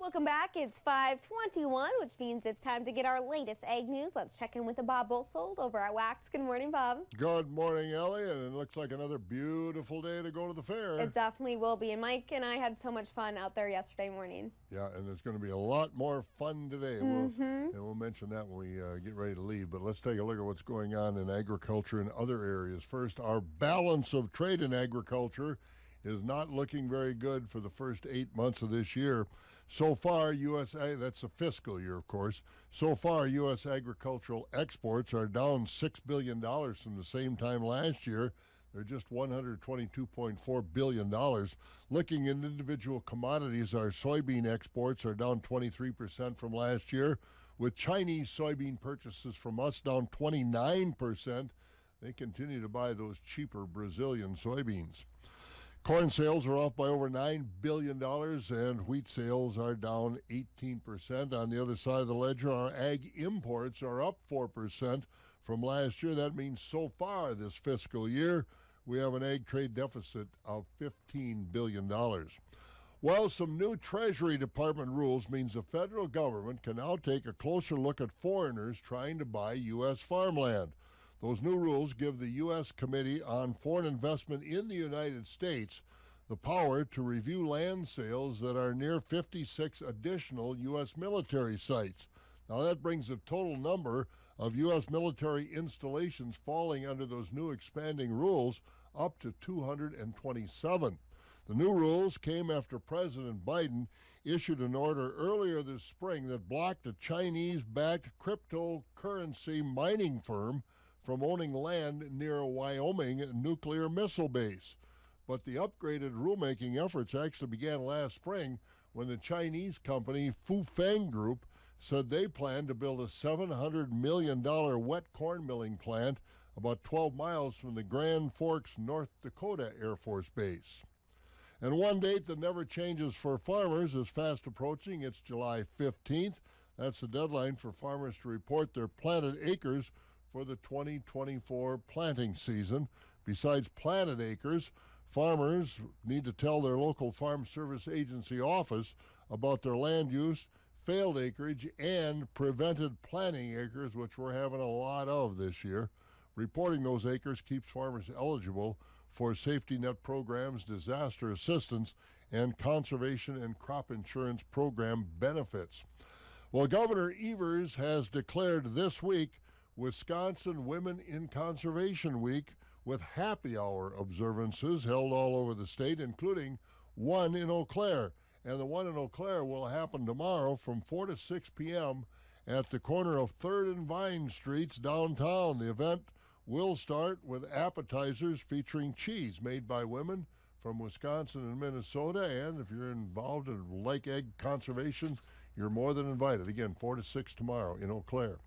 Welcome back. It's 5:21, which means it's time to get our latest ag news. Let's check in with Bob Bosold over at Wax. Good morning, Bob. Good morning, Ellie, and it looks like another beautiful day to go to the fair. It definitely will be, and Mike and I had so much fun out there yesterday morning. Yeah, and there's going to be a lot more fun today. And we'll mention that when we get ready to leave. But let's take a look at what's going on in agriculture and other areas. First, our balance of trade in agriculture is not looking very good for the first 8 months of this year. So far, that's the fiscal year, of course. So far, U.S. agricultural exports are down $6 billion from the same time last year. They're just $122.4 billion. Looking at individual commodities, our soybean exports are down 23% from last year, with Chinese soybean purchases from us down 29%. They continue to buy those cheaper Brazilian soybeans. Corn sales are off by over $9 billion, and wheat sales are down 18%. On the other side of the ledger, our ag imports are up 4% from last year. That means so far this fiscal year, we have an ag trade deficit of $15 billion. Well, some new Treasury Department rules means the federal government can now take a closer look at foreigners trying to buy U.S. farmland. Those new rules give the U.S. Committee on Foreign Investment in the United States the power to review land sales that are near 56 additional U.S. military sites. Now, that brings the total number of U.S. military installations falling under those new expanding rules up to 227. The new rules came after President Biden issued an order earlier this spring that blocked a Chinese-backed cryptocurrency mining firm from owning land near a Wyoming nuclear missile base. But the upgraded rulemaking efforts actually began last spring when the Chinese company Fufeng Group said they planned to build a $700 million wet corn milling plant about 12 miles from the Grand Forks, North Dakota Air Force Base. And one date that never changes for farmers is fast approaching. It's July 15th. That's the deadline for farmers to report their planted acres for the 2024 planting season. Besides planted acres, farmers need to tell their local Farm Service Agency office about their land use, failed acreage, and prevented planting acres, which we're having a lot of this year. Reporting those acres keeps farmers eligible for safety net programs, disaster assistance, and conservation and crop insurance program benefits. Well, Governor Evers has declared this week Wisconsin Women in Conservation Week, with happy hour observances held all over the state, including one in Eau Claire. And the one in Eau Claire will happen tomorrow from 4 to 6 p.m. at the corner of 3rd and Vine Streets downtown. The event will start with appetizers featuring cheese made by women from Wisconsin and Minnesota. And if you're involved in lake egg conservation, you're more than invited. Again, 4 to 6 tomorrow in Eau Claire.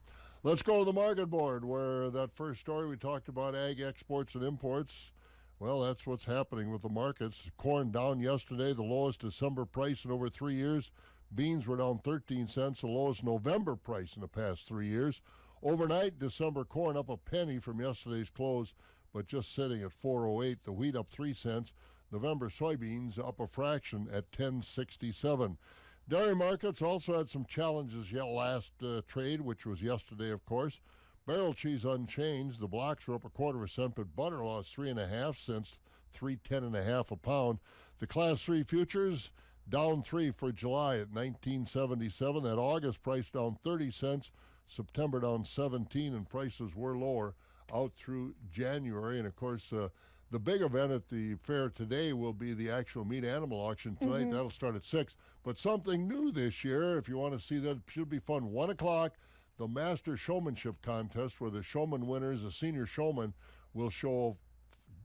Let's go to the market board, where that first story we talked about, ag exports and imports. Well, that's what's happening with the markets. Corn down yesterday, the lowest December price in over 3 years. Beans were down 13 cents, the lowest November price in the past 3 years. Overnight, December corn up a penny from yesterday's close, but just sitting at 4.08. The wheat up 3 cents. November soybeans up a fraction at 10.67. Dairy markets also had some challenges yet last trade, which was yesterday, of course. Barrel cheese unchanged. The blocks were up 1/4 cent, but butter lost 3.5 cents, $3.10 a pound. The Class 3 futures down 3 for July at 19.77. That August price down 30 cents. September down 17, and prices were lower out through January. And, of course, the big event at the fair today will be the actual meat animal auction tonight. That'll start at 6. But something new this year, if you want to see that, it should be fun. 1 o'clock, the Master Showmanship Contest, where the showman winners, the senior showman, will show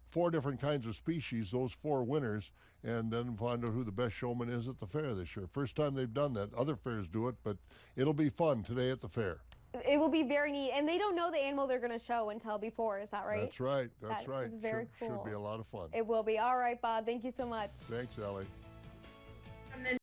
4 different kinds of species, those 4 winners, and then find out who the best showman is at the fair this year. First time they've done that. Other fairs do it, but it'll be fun today at the fair. It will be very neat, and they don't know the animal they're going to show until before. Is that right? That's right. That's right. It's very cool. Should be a lot of fun. It will be. All right, Bob. Thank you so much. Thanks, Ellie.